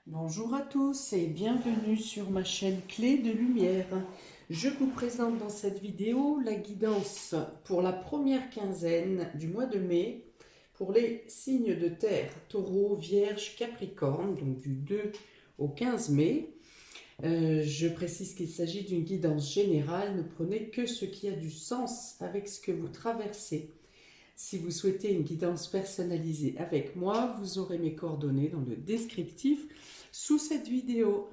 Bonjour à tous et bienvenue sur ma chaîne Clé de Lumière. Je vous présente dans cette vidéo la guidance pour la première quinzaine du mois de mai pour les signes de terre, Taureau, Vierge, Capricorne, donc du 2 au 15 mai. Je précise qu'il s'agit d'une guidance générale, ne prenez que ce qui a du sens avec ce que vous traversez. Si vous souhaitez une guidance personnalisée avec moi, vous aurez mes coordonnées dans le descriptif sous cette vidéo.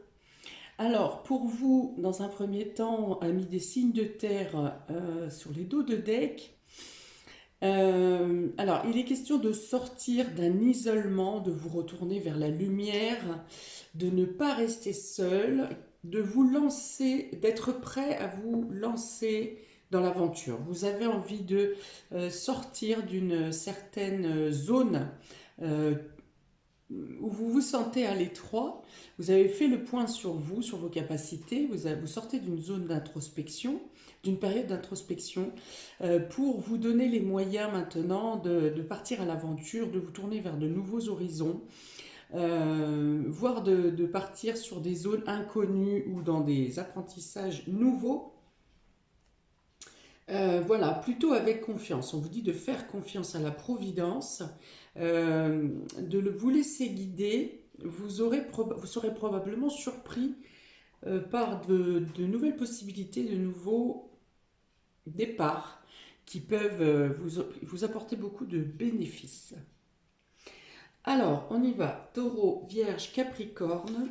Alors, pour vous, dans un premier temps, amis des signes de terre sur les dos de deck, alors il est question de sortir d'un isolement, de vous retourner vers la lumière, de ne pas rester seul, de vous lancer, d'être prêt à vous lancer dans l'aventure. Vous avez envie de sortir d'une certaine zone euh, où vous vous sentez à l'étroit. Vous avez fait le point sur vous, sur vos capacités, vous sortez d'une zone d'introspection, d'une période d'introspection, pour vous donner les moyens maintenant de partir à l'aventure, de vous tourner vers de nouveaux horizons, voire de partir sur des zones inconnues ou dans des apprentissages nouveaux. Voilà, plutôt avec confiance. On vous dit de faire confiance à la providence, vous laisser guider. Vous serez probablement surpris par de nouvelles possibilités, de nouveaux départs qui peuvent vous apporter beaucoup de bénéfices. Alors, on y va. Taureau, Vierge, Capricorne.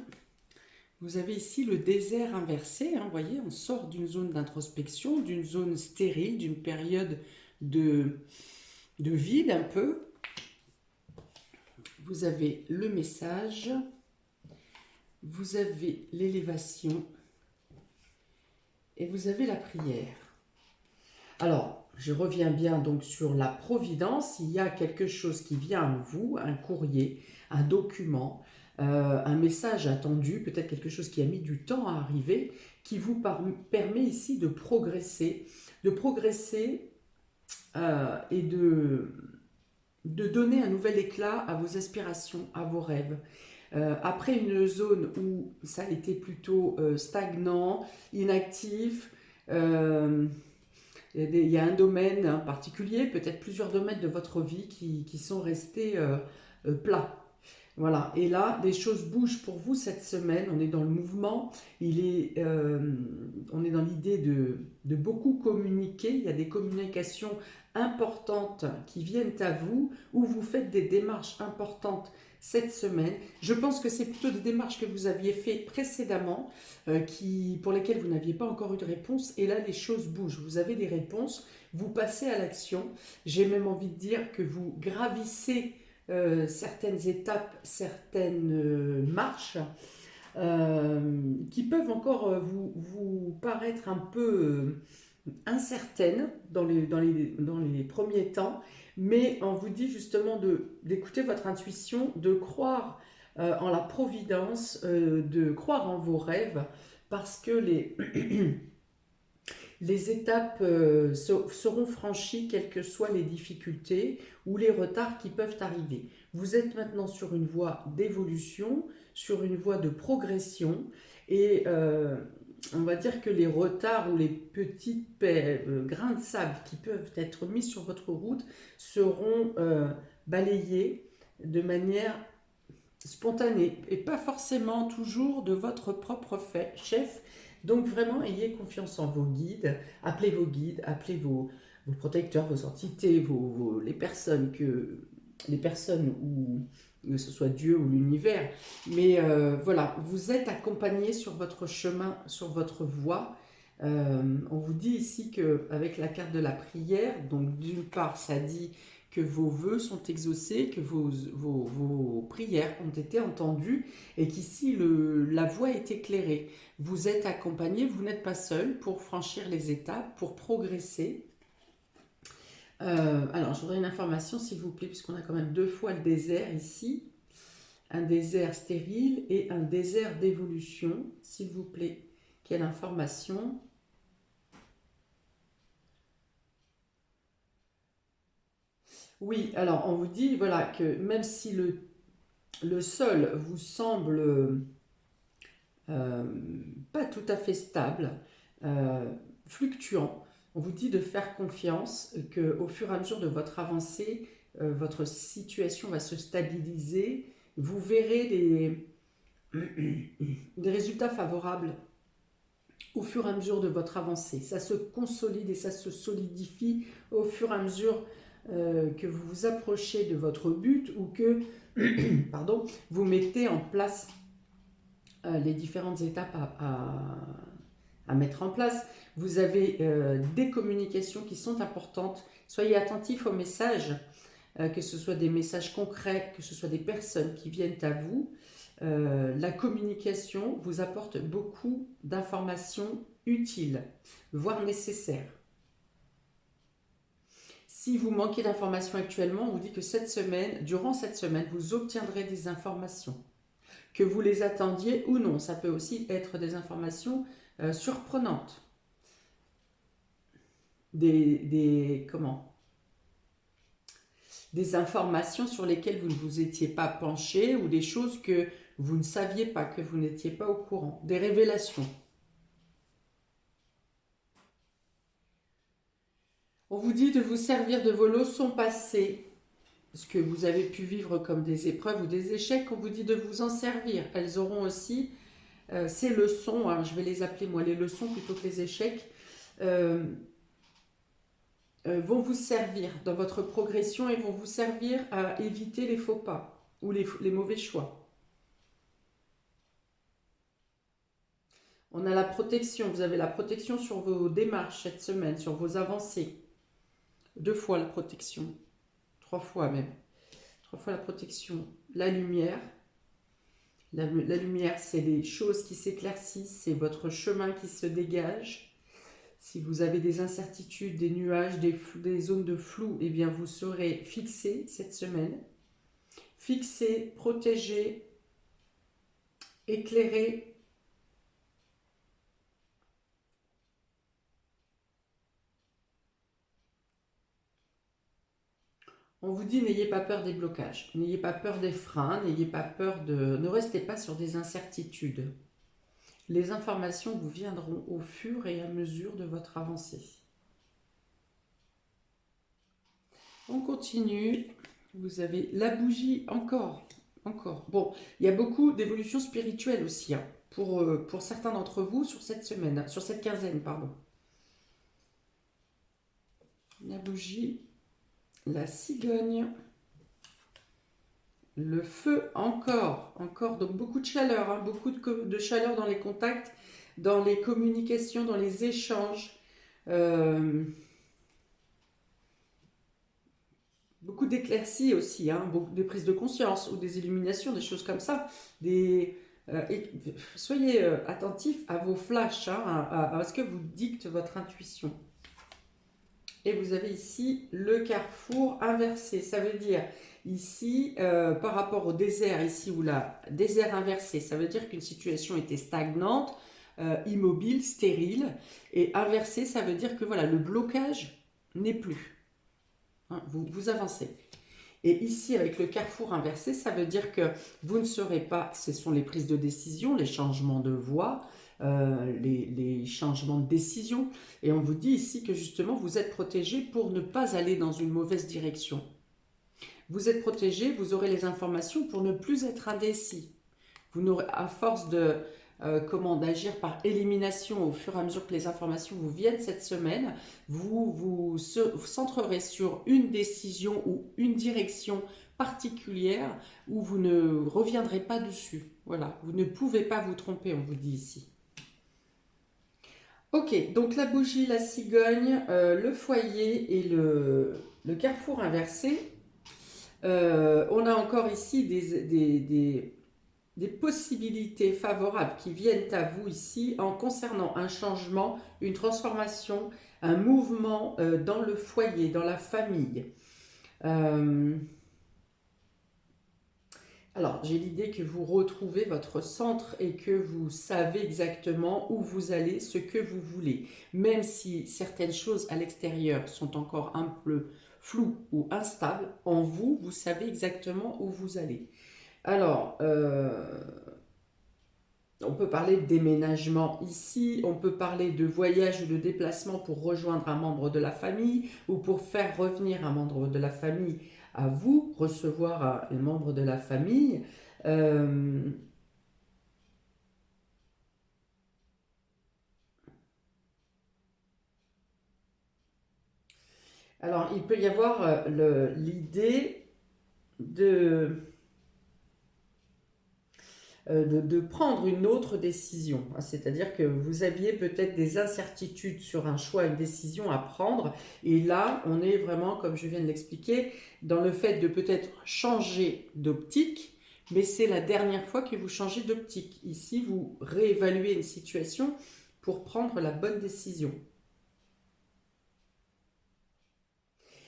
Vous avez ici le désert inversé, hein, vous voyez, on sort d'une zone d'introspection, d'une zone stérile, d'une période de, de vide un peu. Vous avez le message, vous avez l'élévation et vous avez la prière. Alors, je reviens bien donc sur la providence. Il y a quelque chose qui vient à vous, un courrier, un document, un message attendu, peut-être quelque chose qui a mis du temps à arriver, qui vous permet ici de progresser et de donner un nouvel éclat à vos aspirations, à vos rêves. Après une zone où ça était plutôt stagnant, inactif, euh, il y a un domaine particulier, peut-être plusieurs domaines de votre vie qui sont restés plats. Voilà, et là, des choses bougent pour vous cette semaine. On est dans le mouvement, on est dans l'idée de beaucoup communiquer. Il y a des communications importantes qui viennent à vous, où vous faites des démarches importantes cette semaine. Je pense que c'est plutôt des démarches que vous aviez faites précédemment, pour lesquelles vous n'aviez pas encore eu de réponse. Et là, les choses bougent. Vous avez des réponses, vous passez à l'action. J'ai même envie de dire que vous gravissez certaines étapes, certaines marches qui peuvent encore vous paraître un peu incertaines dans les premiers temps, mais on vous dit justement d'écouter votre intuition, de croire en la providence, de croire en vos rêves, parce que les étapes seront franchies, quelles que soient les difficultés ou les retards qui peuvent arriver. Vous êtes maintenant sur une voie d'évolution, sur une voie de progression, et on va dire que les retards ou les petits grains de sable qui peuvent être mis sur votre route seront balayés de manière spontanée et pas forcément toujours de votre propre chef. Donc vraiment, ayez confiance en vos guides, appelez vos protecteurs, vos entités, les personnes ou que ce soit Dieu ou l'univers. Mais voilà, vous êtes accompagné sur votre chemin, sur votre voie. On vous dit ici qu'avec la carte de la prière, donc d'une part, ça dit que vos vœux sont exaucés, que vos prières ont été entendues et qu'ici la voie est éclairée. Vous êtes accompagné, vous n'êtes pas seul pour franchir les étapes, pour progresser. Alors, je voudrais une information s'il vous plaît, puisqu'on a quand même deux fois le désert ici. Un désert stérile et un désert d'évolution, s'il vous plaît. Quelle information? Oui, alors on vous dit voilà que même si le sol vous semble pas tout à fait stable, fluctuant. On vous dit de faire confiance, qu'au fur et à mesure de votre avancée, votre situation va se stabiliser. Vous verrez des résultats favorables au fur et à mesure de votre avancée. Ça se consolide et ça se solidifie au fur et à mesure que vous vous approchez de votre but ou que pardon, vous mettez en place les différentes étapes à mettre en place. Vous avez des communications qui sont importantes. Soyez attentifs aux messages, que ce soit des messages concrets, que ce soit des personnes qui viennent à vous. La communication vous apporte beaucoup d'informations utiles, voire nécessaires. Si vous manquez d'informations actuellement, on vous dit que cette semaine, durant cette semaine, vous obtiendrez des informations. Que vous les attendiez ou non, ça peut aussi être des informations surprenantes. Des informations sur lesquelles vous ne vous étiez pas penché ou des choses que vous ne saviez pas, que vous n'étiez pas au courant. Des révélations. On vous dit de vous servir de vos leçons passées, ce que vous avez pu vivre comme des épreuves ou des échecs. On vous dit de vous en servir. Elles auront aussi ces leçons, hein, je vais les appeler moi les leçons plutôt que les échecs, vont vous servir dans votre progression et vont vous servir à éviter les faux pas ou les mauvais choix. On a la protection, vous avez la protection sur vos démarches cette semaine, sur vos avancées. 2 fois la protection, 3 fois même. 3 fois la protection. La lumière. La lumière, c'est les choses qui s'éclaircissent, c'est votre chemin qui se dégage. Si vous avez des incertitudes, des nuages, des zones de flou, eh bien vous serez fixé cette semaine. Fixé, protégé, éclairé. On vous dit, n'ayez pas peur des blocages, n'ayez pas peur des freins, n'ayez pas peur de... Ne restez pas sur des incertitudes. Les informations vous viendront au fur et à mesure de votre avancée. On continue. Vous avez la bougie, encore. Bon, il y a beaucoup d'évolutions spirituelles aussi, hein, pour certains d'entre vous sur cette semaine, sur cette quinzaine, pardon. La bougie, la cigogne, le feu, encore, donc beaucoup de chaleur, hein, beaucoup de chaleur dans les contacts, dans les communications, dans les échanges. Beaucoup d'éclaircies aussi, hein, beaucoup de prises de conscience ou des illuminations, des choses comme ça. Soyez attentifs à vos flashs, hein, à ce que vous dicte votre intuition. Et vous avez ici le carrefour inversé. Ça veut dire ici, par rapport au désert, ici ou là, désert inversé, ça veut dire qu'une situation était stagnante, immobile, stérile. Et inversé, ça veut dire que voilà, le blocage n'est plus. Hein, vous avancez. Et ici, avec le carrefour inversé, ça veut dire que vous ne serez pas, ce sont les prises de décision, les changements de voie, les changements de décision. Et on vous dit ici que justement, vous êtes protégé pour ne pas aller dans une mauvaise direction. Vous êtes protégé, vous aurez les informations pour ne plus être indécis. Vous n'aurez, à force d'agir par élimination au fur et à mesure que les informations vous viennent cette semaine, vous vous centrerez sur une décision ou une direction particulière où vous ne reviendrez pas dessus. Voilà, vous ne pouvez pas vous tromper, on vous dit ici. Ok, donc la bougie, la cigogne, le foyer et le carrefour inversé. On a encore ici des possibilités favorables qui viennent à vous ici en concernant un changement, une transformation, un mouvement dans le foyer, dans la famille. Alors, j'ai l'idée que vous retrouvez votre centre et que vous savez exactement où vous allez, ce que vous voulez. Même si certaines choses à l'extérieur sont encore un peu floues ou instables, en vous, vous savez exactement où vous allez. Alors, on peut parler de déménagement ici, on peut parler de voyage ou de déplacement pour rejoindre un membre de la famille ou pour faire revenir un membre de la famille à vous, recevoir un membre de la famille. Euh, alors, il peut y avoir l'idée de de prendre une autre décision. C'est-à-dire que vous aviez peut-être des incertitudes sur un choix, une décision à prendre. Et là, on est vraiment, comme je viens de l'expliquer, dans le fait de peut-être changer d'optique, mais c'est la dernière fois que vous changez d'optique. Ici, vous réévaluez une situation pour prendre la bonne décision.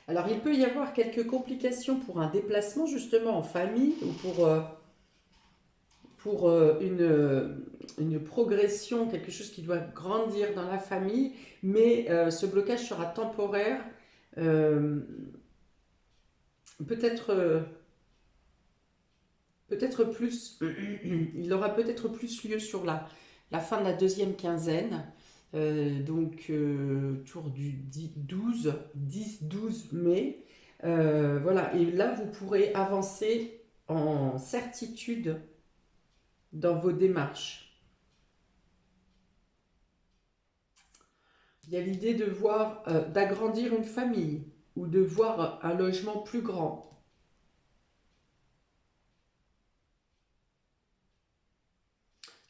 Alors, il peut y avoir quelques complications pour un déplacement, justement, en famille ou pour une progression, quelque chose qui doit grandir dans la famille, mais ce blocage sera temporaire, euh, peut-être peut-être plus, il aura peut-être plus lieu sur la fin de la deuxième quinzaine, donc autour du 10-12 mai. Voilà, et là vous pourrez avancer en certitude dans vos démarches. Il y a l'idée de voir, d'agrandir une famille ou de voir un logement plus grand.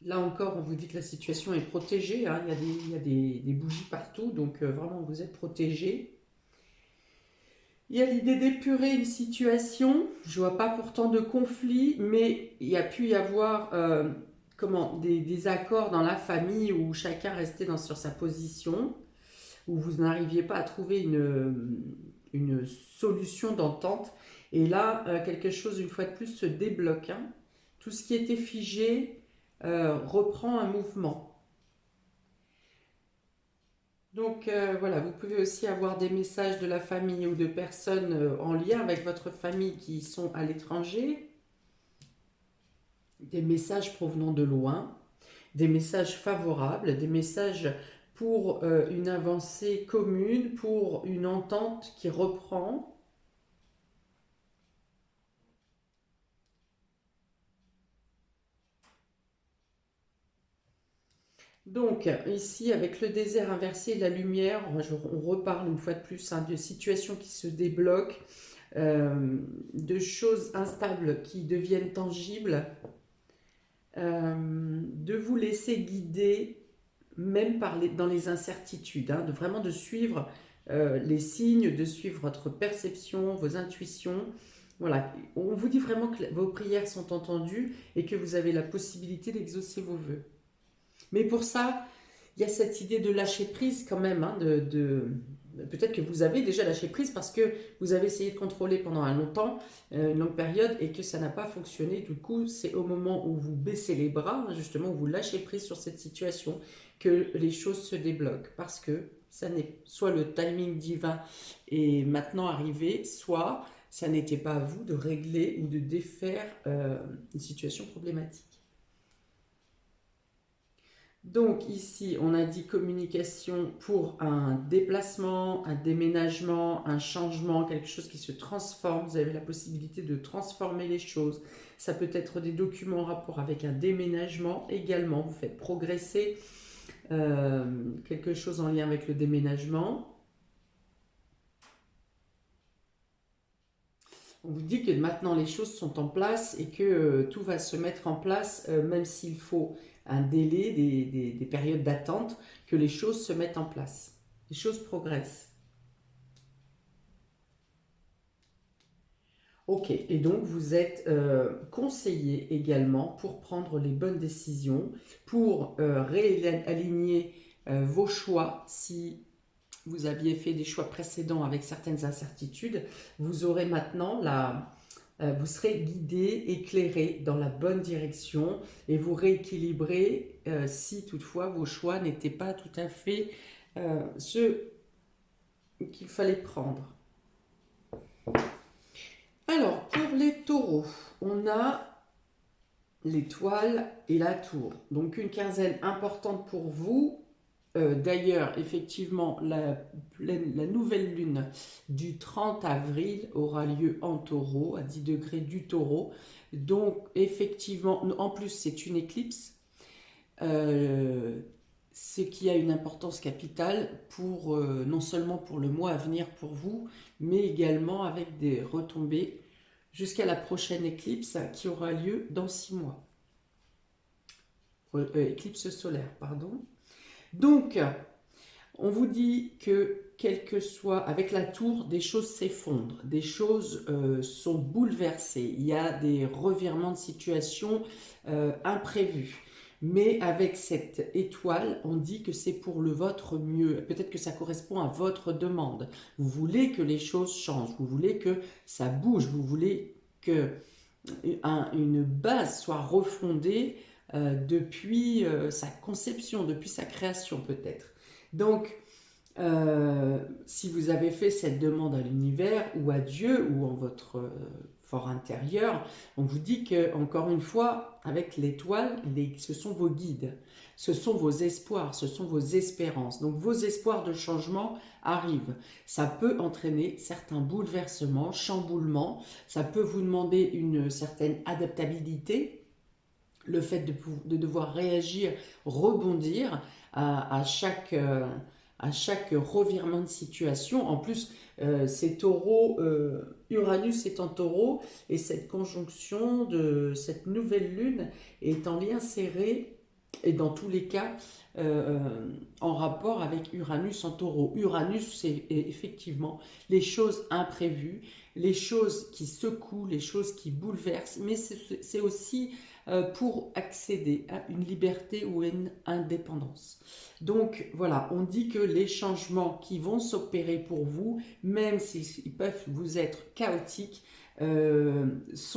Là encore, on vous dit que la situation est protégée, hein. Il y a des bougies partout, donc vraiment vous êtes protégé. Il y a l'idée d'épurer une situation. Je ne vois pas pourtant de conflit, mais il y a pu y avoir des accords dans la famille où chacun restait sur sa position, où vous n'arriviez pas à trouver une solution d'entente. Et là, quelque chose, une fois de plus, se débloque, hein. Tout ce qui était figé reprend un mouvement. Donc voilà, vous pouvez aussi avoir des messages de la famille ou de personnes en lien avec votre famille qui sont à l'étranger, des messages provenant de loin, des messages favorables, des messages pour une avancée commune, pour une entente qui reprend. Donc, ici, avec le désert inversé et la lumière, on reparle une fois de plus, hein, de situations qui se débloquent, de choses instables qui deviennent tangibles, de vous laisser guider, même dans les incertitudes, hein, vraiment de suivre les signes, de suivre votre perception, vos intuitions. Voilà, on vous dit vraiment que vos prières sont entendues et que vous avez la possibilité d'exaucer vos vœux. Mais pour ça, il y a cette idée de lâcher prise quand même, hein, peut-être que vous avez déjà lâché prise parce que vous avez essayé de contrôler pendant un longtemps, une longue période, et que ça n'a pas fonctionné. Du coup, c'est au moment où vous baissez les bras, hein, justement, où vous lâchez prise sur cette situation, que les choses se débloquent. Parce que ça n'est soit le timing divin est maintenant arrivé, soit ça n'était pas à vous de régler ou de défaire une situation problématique. Donc ici, on a dit communication pour un déplacement, un déménagement, un changement, quelque chose qui se transforme. Vous avez la possibilité de transformer les choses. Ça peut être des documents en rapport avec un déménagement également. Vous faites progresser quelque chose en lien avec le déménagement. On vous dit que maintenant les choses sont en place et que tout va se mettre en place, même s'il faut un délai, des périodes d'attente, que les choses se mettent en place. Les choses progressent. Ok, et donc vous êtes conseillé également pour prendre les bonnes décisions, pour réaligner vos choix. Si vous aviez fait des choix précédents avec certaines incertitudes, vous aurez maintenant vous serez guidé, éclairé dans la bonne direction et vous rééquilibrez si toutefois vos choix n'étaient pas tout à fait ceux qu'il fallait prendre. Alors, pour les taureaux, on a l'étoile et la tour. Donc une quinzaine importante pour vous. D'ailleurs, effectivement, la nouvelle lune du 30 avril aura lieu en taureau, à 10 degrés du taureau. Donc, effectivement, en plus, c'est une éclipse, ce qui a une importance capitale pour, non seulement pour le mois à venir pour vous, mais également avec des retombées jusqu'à la prochaine éclipse qui aura lieu dans 6 mois. Éclipse solaire, pardon. Donc, on vous dit que, quel que soit, avec la tour, des choses s'effondrent, des choses sont bouleversées, il y a des revirements de situation imprévus. Mais avec cette étoile, on dit que c'est pour le votre mieux. Peut-être que ça correspond à votre demande. Vous voulez que les choses changent, vous voulez que ça bouge, vous voulez que une base soit refondée depuis sa conception, depuis sa création peut-être. Donc, si vous avez fait cette demande à l'univers ou à Dieu ou en votre fort intérieur, on vous dit que, encore une fois, avec l'étoile, ce sont vos guides, ce sont vos espoirs, ce sont vos espérances. Donc vos espoirs de changement arrivent. Ça peut entraîner certains bouleversements, chamboulements, ça peut vous demander une certaine adaptabilité, le fait de devoir réagir, rebondir à chaque revirement de situation. En plus, c'est taureau, Uranus est en taureau, et cette conjonction de cette nouvelle lune est en lien serré, et dans tous les cas, en rapport avec Uranus en taureau. Uranus, c'est effectivement les choses imprévues, les choses qui secouent, les choses qui bouleversent, mais c'est aussi pour accéder à une liberté ou une indépendance. Donc voilà, on dit que les changements qui vont s'opérer pour vous, même s'ils peuvent vous être chaotiques,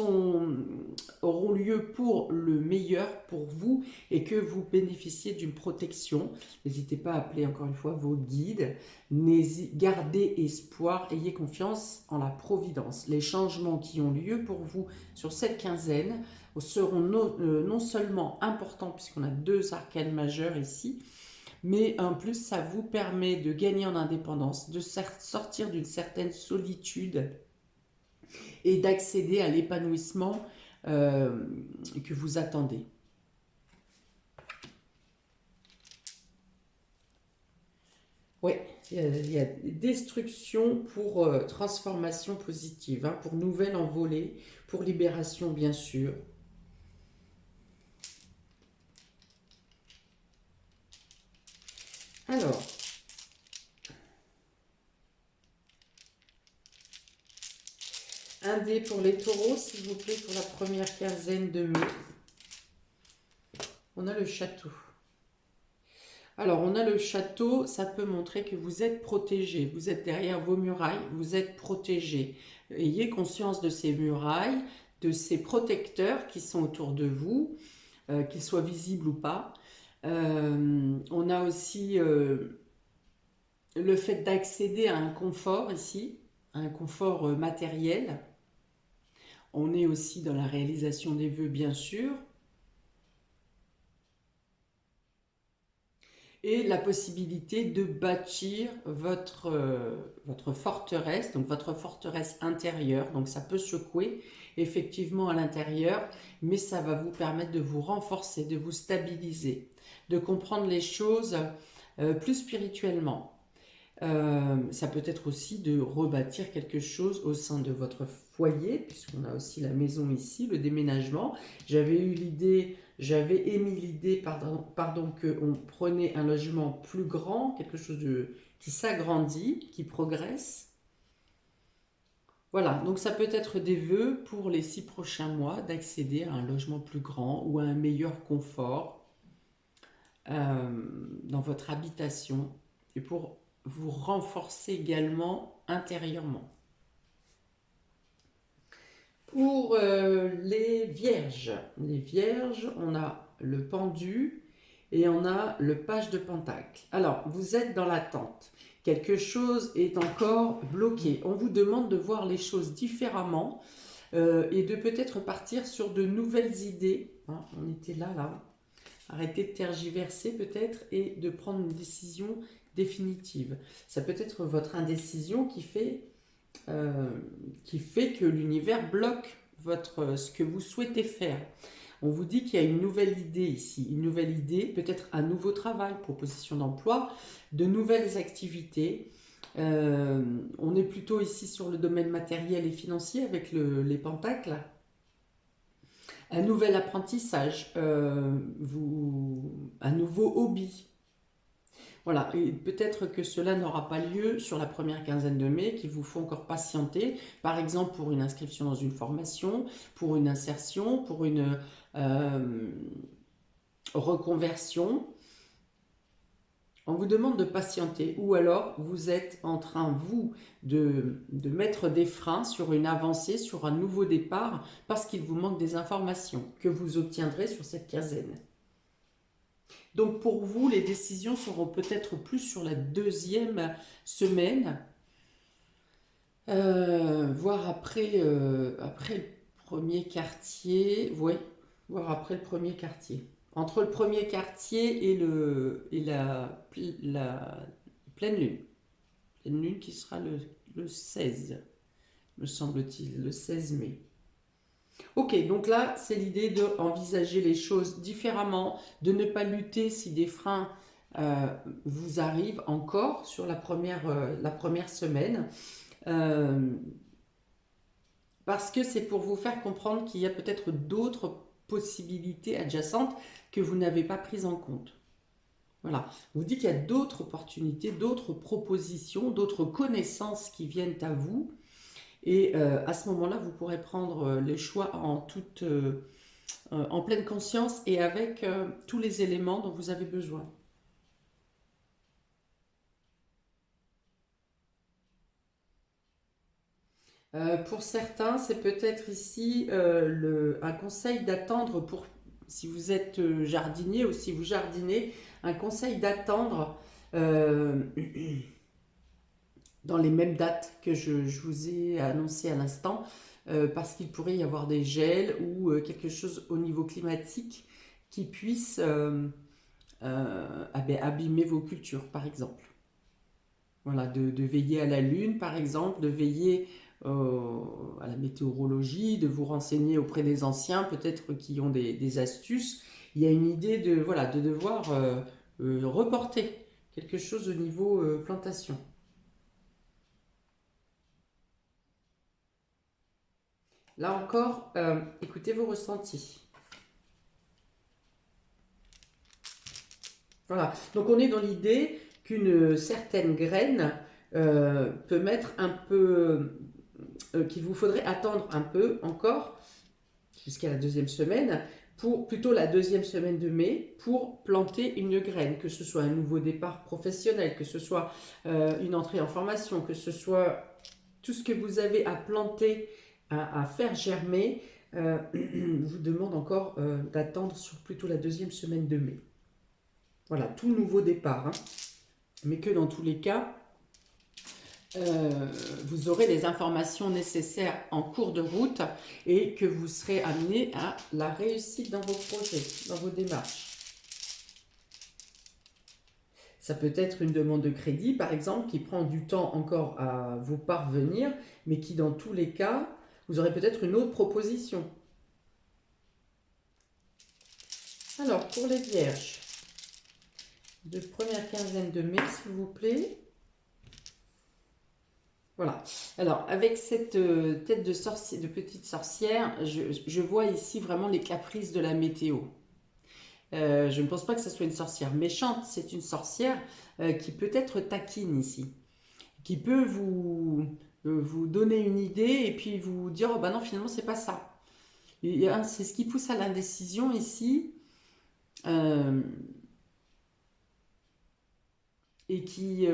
auront lieu pour le meilleur pour vous et que vous bénéficiez d'une protection. N'hésitez pas à appeler encore une fois vos guides. Gardez espoir, ayez confiance en la providence. Les changements qui ont lieu pour vous sur cette quinzaine seront non seulement importants, puisqu'on a 2 arcanes majeurs ici, mais en plus ça vous permet de gagner en indépendance, de sortir d'une certaine solitude et d'accéder à l'épanouissement que vous attendez. Oui, il y a destruction pour transformation positive, hein, pour nouvelle envolée, pour libération bien sûr. Alors, un dé pour les taureaux, s'il vous plaît, pour la première quinzaine de mai. On a le château. Alors, on a le château, ça peut montrer que vous êtes protégé. Vous êtes derrière vos murailles, vous êtes protégé. Ayez conscience de ces murailles, de ces protecteurs qui sont autour de vous, qu'ils soient visibles ou pas. On a aussi le fait d'accéder à un confort ici, un confort matériel. On est aussi dans la réalisation des vœux, bien sûr. Et la possibilité de bâtir votre forteresse, donc votre forteresse intérieure. Donc ça peut secouer effectivement à l'intérieur, mais ça va vous permettre de vous renforcer, de vous stabiliser, de comprendre les choses plus spirituellement. Ça peut être aussi de rebâtir quelque chose au sein de votre foyer, puisqu'on a aussi la maison ici, le déménagement. J'avais émis l'idée, pardon, qu'on prenait un logement plus grand, quelque chose qui s'agrandit, qui progresse. Voilà, donc ça peut être des vœux pour les 6 prochains mois d'accéder à un logement plus grand ou à un meilleur confort dans votre habitation et pour vous renforcer également intérieurement. Pour les vierges, on a le pendu et on a le page de pentacle. Alors, vous êtes dans l'attente. Quelque chose est encore bloqué. On vous demande de voir les choses différemment et de peut-être partir sur de nouvelles idées hein, on était là. Arrêtez de tergiverser peut-être et de prendre une décision définitive. Ça peut être votre indécision qui fait que l'univers bloque ce que vous souhaitez faire. On vous dit qu'il y a une nouvelle idée ici, une nouvelle idée, peut-être un nouveau travail, proposition d'emploi, de nouvelles activités. On est plutôt ici sur le domaine matériel et financier avec les pentacles. Un nouvel apprentissage, un nouveau hobby. Voilà, et peut-être que cela n'aura pas lieu sur la première quinzaine de mai, qu'il vous faut encore patienter, par exemple pour une inscription dans une formation, pour une insertion, pour une reconversion. On vous demande de patienter, ou alors vous êtes en train, vous, de mettre des freins sur une avancée, sur un nouveau départ, parce qu'il vous manque des informations que vous obtiendrez sur cette quinzaine. Donc pour vous, les décisions seront peut-être plus sur la deuxième semaine, voire après le premier quartier, oui, voire après le premier quartier. Entre le premier quartier et la pleine lune. Pleine lune qui sera le 16, me semble-t-il, le 16 mai. Ok, donc là, c'est l'idée d'envisager les choses différemment, de ne pas lutter si des freins vous arrivent encore sur la première semaine. Parce que c'est pour vous faire comprendre qu'il y a peut-être d'autres possibilités adjacentes que vous n'avez pas prises en compte. Voilà, on vous dit qu'il y a d'autres opportunités, d'autres propositions, d'autres connaissances qui viennent à vous. Et à ce moment-là, vous pourrez prendre les choix en pleine conscience et avec tous les éléments dont vous avez besoin. Pour certains, c'est peut-être ici un conseil d'attendre si vous êtes jardinier ou si vous jardinez, un conseil d'attendre dans les mêmes dates que je vous ai annoncé à l'instant, parce qu'il pourrait y avoir des gels ou quelque chose au niveau climatique qui puisse abîmer vos cultures, par exemple. Voilà, de veiller à la lune, par exemple, de veiller à la météorologie, de vous renseigner auprès des anciens, peut-être qui ont des astuces. Il y a une idée de devoir reporter quelque chose au niveau plantation. Là encore, écoutez vos ressentis. Voilà, donc on est dans l'idée qu'une certaine graine peut mettre un peu, qu'il vous faudrait attendre un peu encore, jusqu'à la deuxième semaine, plutôt la deuxième semaine de mai, pour planter une graine, que ce soit un nouveau départ professionnel, que ce soit une entrée en formation, que ce soit tout ce que vous avez à planter, à faire germer, vous demande encore d'attendre sur plutôt la deuxième semaine de mai. Voilà, tout nouveau départ, hein. Mais que dans tous les cas, vous aurez les informations nécessaires en cours de route et que vous serez amené à la réussite dans vos projets, dans vos démarches. Ça peut être une demande de crédit, par exemple, qui prend du temps encore à vous parvenir, mais qui, dans tous les cas, vous aurez peut-être une autre proposition. Alors, pour les vierges, de première quinzaine de mai, s'il vous plaît. Voilà. Alors, avec cette tête de petite sorcière, je vois ici vraiment les caprices de la météo. Je ne pense pas que ce soit une sorcière méchante, c'est une sorcière qui peut être taquine ici, qui peut vous donner une idée et puis vous dire « Oh bah non, finalement, c'est pas ça ». C'est ce qui pousse à l'indécision ici. Et qui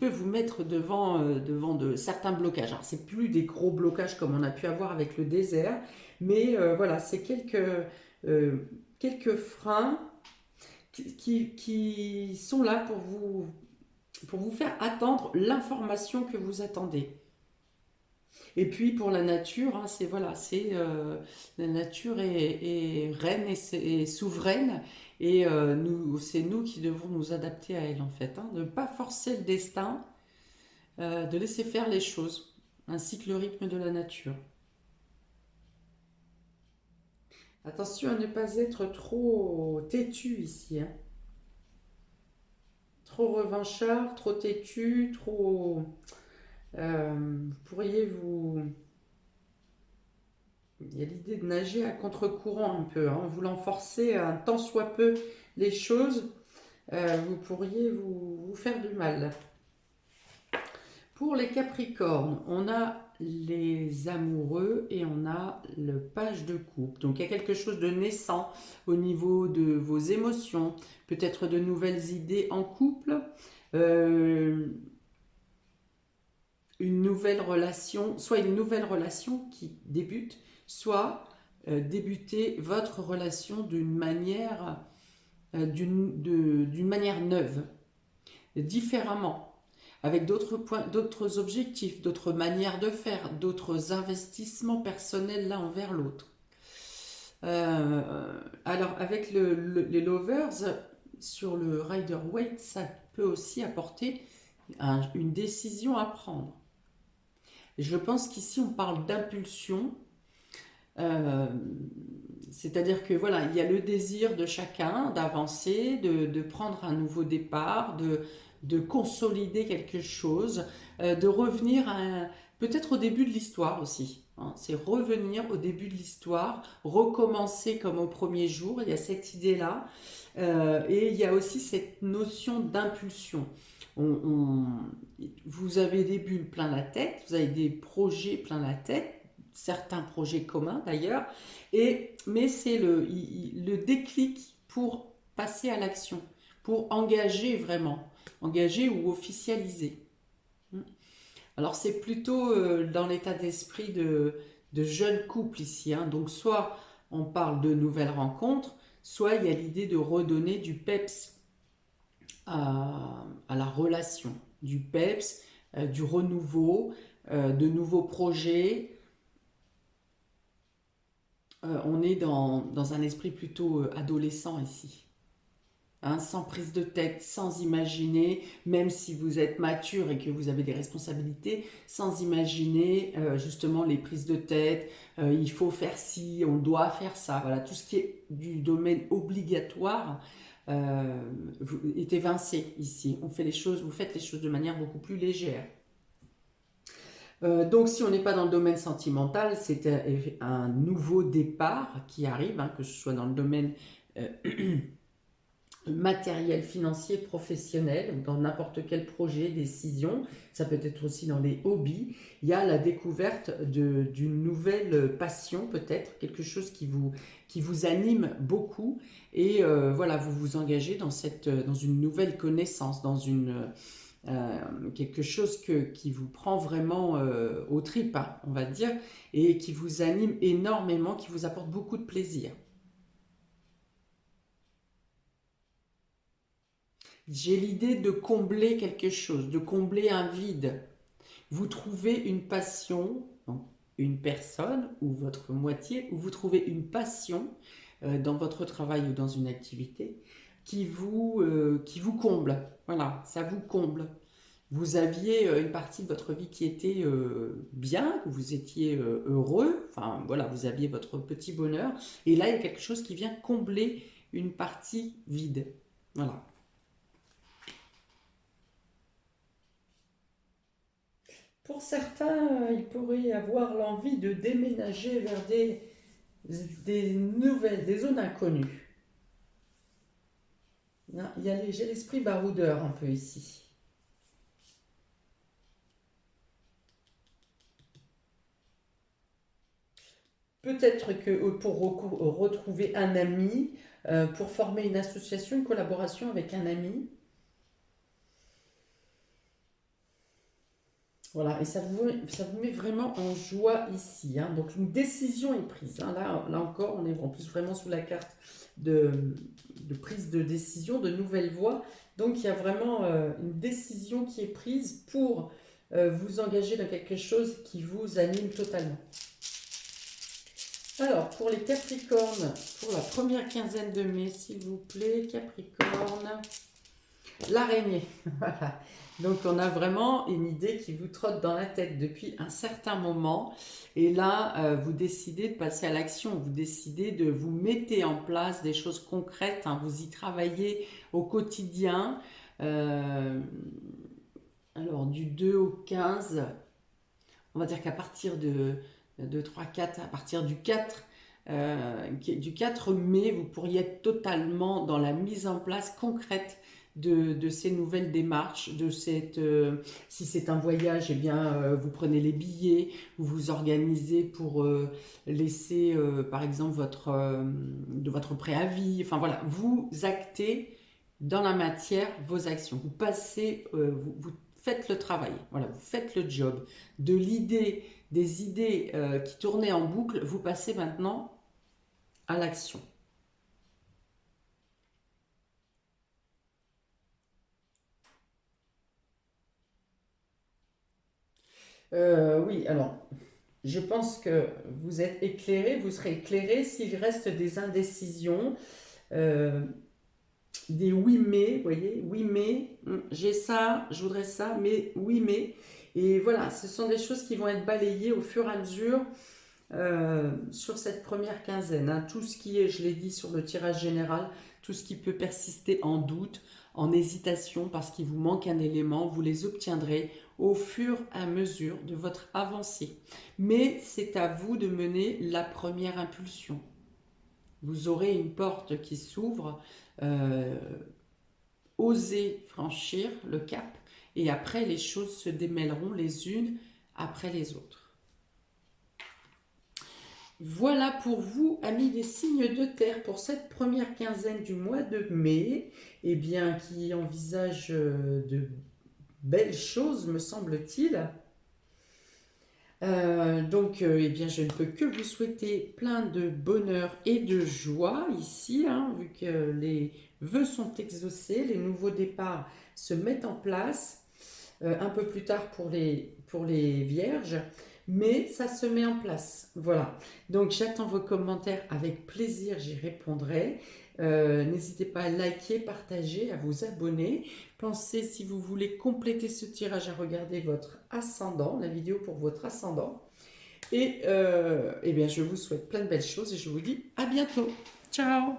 peut vous mettre devant de certains blocages. Alors, c'est plus des gros blocages comme on a pu avoir avec le désert, mais voilà, c'est quelques freins qui sont là pour vous faire attendre l'information que vous attendez. Et puis pour la nature, hein, c'est voilà, la nature est reine et souveraine et c'est nous qui devons nous adapter à elle en fait, hein, de ne pas forcer le destin, de laisser faire les choses, ainsi que le rythme de la nature. Attention à ne pas être trop têtu ici, hein. Trop revanchard, trop têtu, trop... vous pourriez vous... Il y a l'idée de nager à contre-courant un peu, hein, en voulant forcer un tant soit peu les choses, vous pourriez vous faire du mal. Pour les Capricornes, on a les amoureux et on a le page de coupe. Donc il y a quelque chose de naissant au niveau de vos émotions, peut-être de nouvelles idées en couple, euh, une nouvelle relation, soit une nouvelle relation qui débute, soit débuter votre relation d'une manière neuve, différemment, avec d'autres points, d'autres objectifs, d'autres manières de faire, d'autres investissements personnels l'un envers l'autre. Alors avec les lovers sur le Rider-Waite, ça peut aussi apporter une décision à prendre. Et je pense qu'ici on parle d'impulsion, euh, c'est-à-dire que voilà, il y a le désir de chacun d'avancer, de prendre un nouveau départ, de consolider quelque chose, de revenir peut-être au début de l'histoire aussi, hein. C'est revenir au début de l'histoire, recommencer comme au premier jour, il y a cette idée-là. Et il y a aussi cette notion d'impulsion. Vous avez des bulles plein la tête, vous avez des projets plein la tête, certains projets communs d'ailleurs, mais c'est le déclic pour passer à l'action, pour engager vraiment, engager ou officialiser. Alors c'est plutôt dans l'état d'esprit de jeunes couples ici, hein. Donc soit on parle de nouvelles rencontres, soit il y a l'idée de redonner du peps à la relation, du peps, du renouveau, de nouveaux projets. On est dans un esprit plutôt adolescent ici. Hein, sans prise de tête, sans imaginer, même si vous êtes mature et que vous avez des responsabilités, sans imaginer justement les prises de tête, il faut faire ci, on doit faire ça, voilà, tout ce qui est du domaine obligatoire est évincé ici. On fait les choses, vous faites les choses de manière beaucoup plus légère. Donc si on n'est pas dans le domaine sentimental, c'est un nouveau départ qui arrive, hein, que ce soit dans le domaine euh, matériel, financier, professionnel, dans n'importe quel projet, décision, ça peut être aussi dans les hobbies. Il y a la découverte d'une nouvelle passion, peut-être, quelque chose qui vous anime beaucoup, et voilà, vous vous engagez dans une nouvelle connaissance, quelque chose qui vous prend vraiment aux tripes, hein, on va dire, et qui vous anime énormément, qui vous apporte beaucoup de plaisir. J'ai l'idée de combler quelque chose, de combler un vide. Vous trouvez une passion, donc une personne ou votre moitié, ou vous trouvez une passion dans votre travail ou dans une activité qui vous comble. Voilà, ça vous comble. Vous aviez une partie de votre vie qui était bien, que vous étiez heureux, enfin voilà, vous aviez votre petit bonheur, et là il y a quelque chose qui vient combler une partie vide. Voilà. Pour certains, ils pourraient avoir l'envie de déménager vers des zones inconnues. J'ai l'esprit baroudeur un peu ici. Peut-être que pour retrouver un ami, pour former une association, une collaboration avec un ami. Voilà, et ça vous met vraiment en joie ici, hein. Donc une décision est prise, hein. Là encore, on est en plus vraiment sous la carte de prise de décision, de nouvelles voies. Donc il y a vraiment une décision qui est prise pour vous engager dans quelque chose qui vous anime totalement. Alors, pour les Capricornes, pour la première quinzaine de mai, s'il vous plaît, Capricorne, l'araignée. Voilà. Donc, on a vraiment une idée qui vous trotte dans la tête depuis un certain moment. Et là, vous décidez de passer à l'action. Vous décidez de vous mettre en place des choses concrètes. Hein. Vous y travaillez au quotidien. Alors, du 2 au 15, on va dire qu'à partir de 3, 4, à partir du 4 mai, vous pourriez être totalement dans la mise en place concrète de ces nouvelles démarches, si c'est un voyage, eh bien, vous prenez les billets, vous vous organisez pour laisser, par exemple, votre préavis, enfin voilà, vous actez dans la matière vos actions, vous passez, vous faites le travail, voilà, vous faites le job, des idées qui tournaient en boucle, vous passez maintenant à l'action. Oui, alors, je pense que vous êtes éclairé, vous serez éclairé s'il reste des indécisions, euh, des oui mais, vous voyez, oui mais, j'ai ça, je voudrais ça, mais oui mais. Et voilà, ce sont des choses qui vont être balayées au fur et à mesure sur cette première quinzaine. Hein. Tout ce qui est, je l'ai dit sur le tirage général, tout ce qui peut persister en doute, en hésitation, parce qu'il vous manque un élément, vous les obtiendrez au fur et à mesure de votre avancée. Mais c'est à vous de mener la première impulsion. Vous aurez une porte qui s'ouvre, osez franchir le cap, et après les choses se démêleront les unes après les autres. Voilà pour vous, amis des signes de terre, pour cette première quinzaine du mois de mai, eh bien, qui envisage de belles choses, me semble-t-il. Eh bien, je ne peux que vous souhaiter plein de bonheur et de joie ici, hein, vu que les vœux sont exaucés, les nouveaux départs se mettent en place, un peu plus tard pour les vierges, mais ça se met en place. Voilà. Donc, j'attends vos commentaires avec plaisir, j'y répondrai. N'hésitez pas à liker, partager, à vous abonner. Pensez, si vous voulez compléter ce tirage, à regarder votre ascendant, la vidéo pour votre ascendant. Et eh bien, je vous souhaite plein de belles choses et je vous dis à bientôt. Ciao!